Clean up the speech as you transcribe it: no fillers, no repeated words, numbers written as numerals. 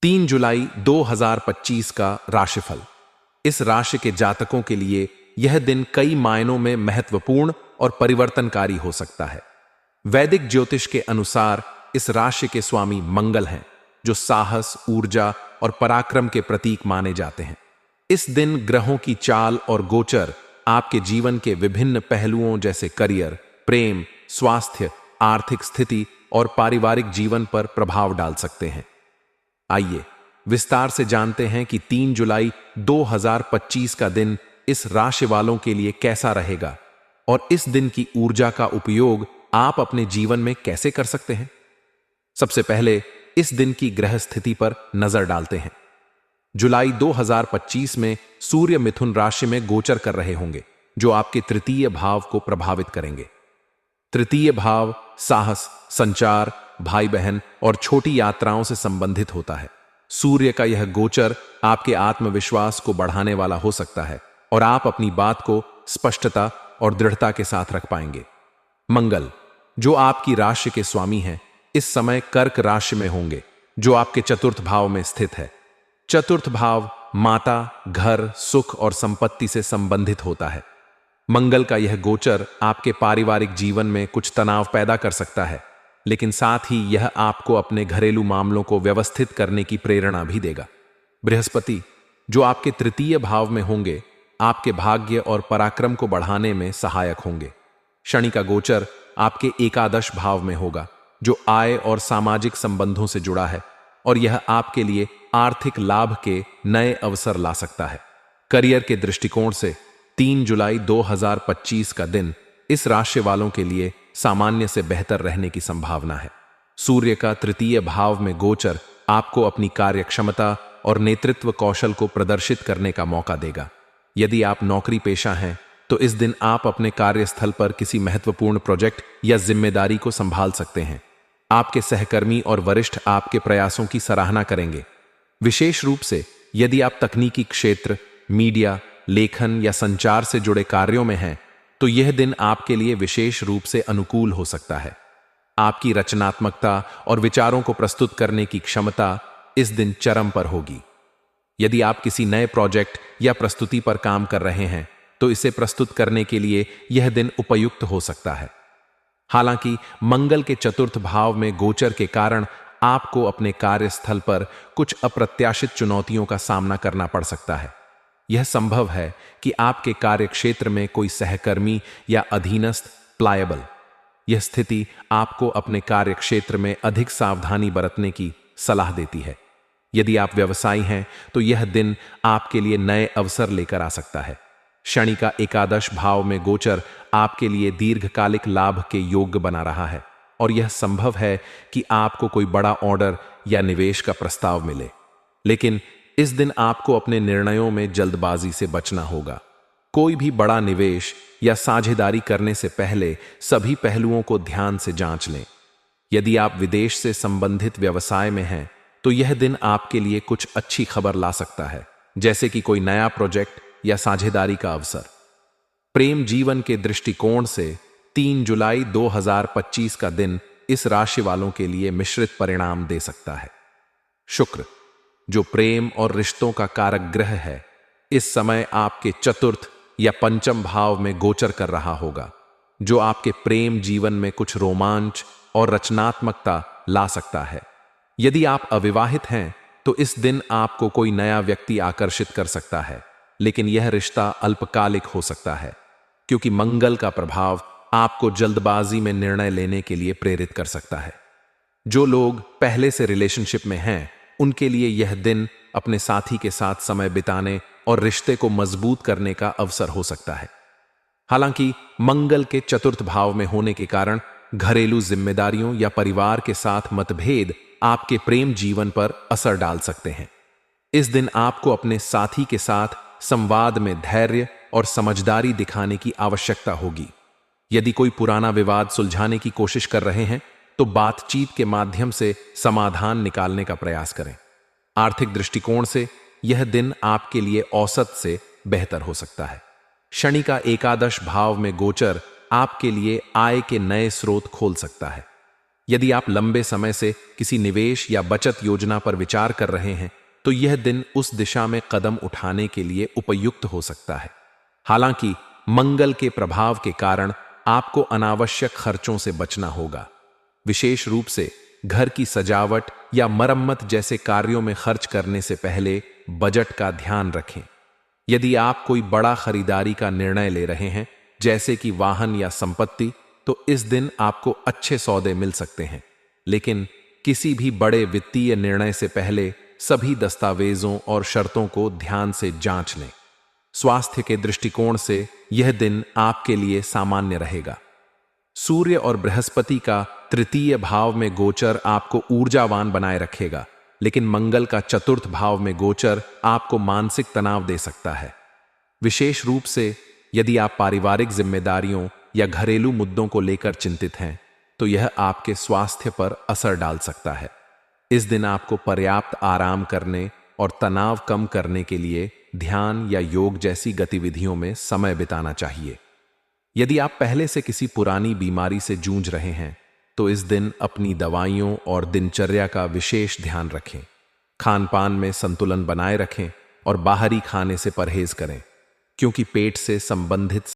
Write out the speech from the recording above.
3 जुलाई 2025 का राशिफल। इस राशि के जातकों के लिए यह दिन कई मायनों में महत्वपूर्ण और परिवर्तनकारी हो सकता है। वैदिक ज्योतिष के अनुसार इस राशि के स्वामी मंगल हैं, जो साहस, ऊर्जा और पराक्रम के प्रतीक माने जाते हैं। इस दिन ग्रहों की चाल और गोचर आपके जीवन के विभिन्न पहलुओं जैसे करियर, प्रेम, स्वास्थ्य, आर्थिक स्थिति और पारिवारिक जीवन पर प्रभाव डाल सकते हैं। आइए विस्तार से जानते हैं कि 3 जुलाई 2025 का दिन इस राशि वालों के लिए कैसा रहेगा और इस दिन की ऊर्जा का उपयोग आप अपने जीवन में कैसे कर सकते हैं। सबसे पहले इस दिन की ग्रह स्थिति पर नजर डालते हैं। जुलाई 2025 में सूर्य मिथुन राशि में गोचर कर रहे होंगे, जो आपके तृतीय भाव को प्रभावित करेंगे। तृतीय भाव साहस, संचार, भाई बहन और छोटी यात्राओं से संबंधित होता है। सूर्य का यह गोचर आपके आत्मविश्वास को बढ़ाने वाला हो सकता है और आप अपनी बात को स्पष्टता और दृढ़ता के साथ रख पाएंगे। मंगल, जो आपकी राशि के स्वामी हैं, इस समय कर्क राशि में होंगे, जो आपके चतुर्थ भाव में स्थित है। चतुर्थ भाव माता, घर, सुख और संपत्ति से संबंधित होता है। मंगल का यह गोचर आपके पारिवारिक जीवन में कुछ तनाव पैदा कर सकता है, लेकिन साथ ही यह आपको अपने घरेलू मामलों को व्यवस्थित करने की प्रेरणा भी देगा। बृहस्पति, जो आपके तृतीय भाव में होंगे, आपके भाग्य और पराक्रम को बढ़ाने में सहायक होंगे। शनि का गोचर आपके एकादश भाव में होगा, जो आय और सामाजिक संबंधों से जुड़ा है और यह आपके लिए आर्थिक लाभ के नए अवसर ला सकता है। करियर के दृष्टिकोण से 3 जुलाई 2025 का दिन इस राशि वालों के लिए सामान्य से बेहतर रहने की संभावना है। सूर्य का तृतीय भाव में गोचर आपको अपनी कार्यक्षमता और नेतृत्व कौशल को प्रदर्शित करने का मौका देगा। यदि आप नौकरी पेशा हैं, तो इस दिन आप अपने कार्यस्थल पर किसी महत्वपूर्ण प्रोजेक्ट या जिम्मेदारी को संभाल सकते हैं। आपके सहकर्मी और वरिष्ठ आपके प्रयासों की सराहना करेंगे। विशेष रूप से यदि आप तकनीकी क्षेत्र, मीडिया, लेखन या संचार से जुड़े कार्यों में हैं, तो यह दिन आपके लिए विशेष रूप से अनुकूल हो सकता है। आपकी रचनात्मकता और विचारों को प्रस्तुत करने की क्षमता इस दिन चरम पर होगी। यदि आप किसी नए प्रोजेक्ट या प्रस्तुति पर काम कर रहे हैं, तो इसे प्रस्तुत करने के लिए यह दिन उपयुक्त हो सकता है। हालांकि मंगल के चतुर्थ भाव में गोचर के कारण आपको अपने कार्यस्थल पर कुछ अप्रत्याशित चुनौतियों का सामना करना पड़ सकता है। यह संभव है कि आपके कार्यक्षेत्र में कोई सहकर्मी या अधीनस्थ प्लायबल। यह स्थिति आपको अपने कार्यक्षेत्र में अधिक सावधानी बरतने की सलाह देती है। यदि आप व्यवसायी हैं, तो यह दिन आपके लिए नए अवसर लेकर आ सकता है। शनि का एकादश भाव में गोचर आपके लिए दीर्घकालिक लाभ के योग्य बना रहा है और यह संभव है कि आपको कोई बड़ा ऑर्डर या निवेश का प्रस्ताव मिले। लेकिन इस दिन आपको अपने निर्णयों में जल्दबाजी से बचना होगा। कोई भी बड़ा निवेश या साझेदारी करने से पहले सभी पहलुओं को ध्यान से जांच लें। यदि आप विदेश से संबंधित व्यवसाय में हैं, तो यह दिन आपके लिए कुछ अच्छी खबर ला सकता है, जैसे कि कोई नया प्रोजेक्ट या साझेदारी का अवसर। प्रेम जीवन के दृष्टिकोण से 3 जुलाई 2025 का दिन इस राशि वालों के लिए मिश्रित परिणाम दे सकता है। शुक्र, जो प्रेम और रिश्तों का कारक ग्रह है, इस समय आपके चतुर्थ या पंचम भाव में गोचर कर रहा होगा, जो आपके प्रेम जीवन में कुछ रोमांच और रचनात्मकता ला सकता है। यदि आप अविवाहित हैं, तो इस दिन आपको कोई नया व्यक्ति आकर्षित कर सकता है, लेकिन यह रिश्ता अल्पकालिक हो सकता है, क्योंकि मंगल का प्रभाव आपको जल्दबाजी में निर्णय लेने के लिए प्रेरित कर सकता है। जो लोग पहले से रिलेशनशिप में हैं, उनके लिए यह दिन अपने साथी के साथ समय बिताने और रिश्ते को मजबूत करने का अवसर हो सकता है। हालांकि मंगल के चतुर्थ भाव में होने के कारण घरेलू जिम्मेदारियों या परिवार के साथ मतभेद आपके प्रेम जीवन पर असर डाल सकते हैं। इस दिन आपको अपने साथी के साथ संवाद में धैर्य और समझदारी दिखाने की आवश्यकता होगी। यदि कोई पुराना विवाद सुलझाने की कोशिश कर रहे हैं, तो बातचीत के माध्यम से समाधान निकालने का प्रयास करें। आर्थिक दृष्टिकोण से यह दिन आपके लिए औसत से बेहतर हो सकता है। शनि का एकादश भाव में गोचर आपके लिए आय के नए स्रोत खोल सकता है। यदि आप लंबे समय से किसी निवेश या बचत योजना पर विचार कर रहे हैं, तो यह दिन उस दिशा में कदम उठाने के लिए उपयुक्त हो सकता है। हालांकि मंगल के प्रभाव के कारण आपको अनावश्यक खर्चों से बचना होगा। विशेष रूप से घर की सजावट या मरम्मत जैसे कार्यों में खर्च करने से पहले बजट का ध्यान रखें। यदि आप कोई बड़ा खरीदारी का निर्णय ले रहे हैं, जैसे कि वाहन या संपत्ति, तो इस दिन आपको अच्छे सौदे मिल सकते हैं। लेकिन किसी भी बड़े वित्तीय निर्णय से पहले सभी दस्तावेजों और शर्तों को ध्यान से जांच लें। स्वास्थ्य के दृष्टिकोण से यह दिन आपके लिए सामान्य रहेगा। सूर्य और बृहस्पति का तृतीय भाव में गोचर आपको ऊर्जावान बनाए रखेगा, लेकिन मंगल का चतुर्थ भाव में गोचर आपको मानसिक तनाव दे सकता है। विशेष रूप से यदि आप पारिवारिक जिम्मेदारियों या घरेलू मुद्दों को लेकर चिंतित हैं, तो यह आपके स्वास्थ्य पर असर डाल सकता है। इस दिन आपको पर्याप्त आराम करने और तनाव कम करने के लिए ध्यान या योग जैसी गतिविधियों में समय बिताना चाहिए। यदि आप पहले से किसी पुरानी बीमारी से जूझ रहे हैं, तो इस दिन अपनी दवाइयों और दिनचर्या का विशेष ध्यान रखें। खान पान में संतुलन बनाए रखें और बाहरी खाने से परहेज करें, क्योंकि पेट से संबंधित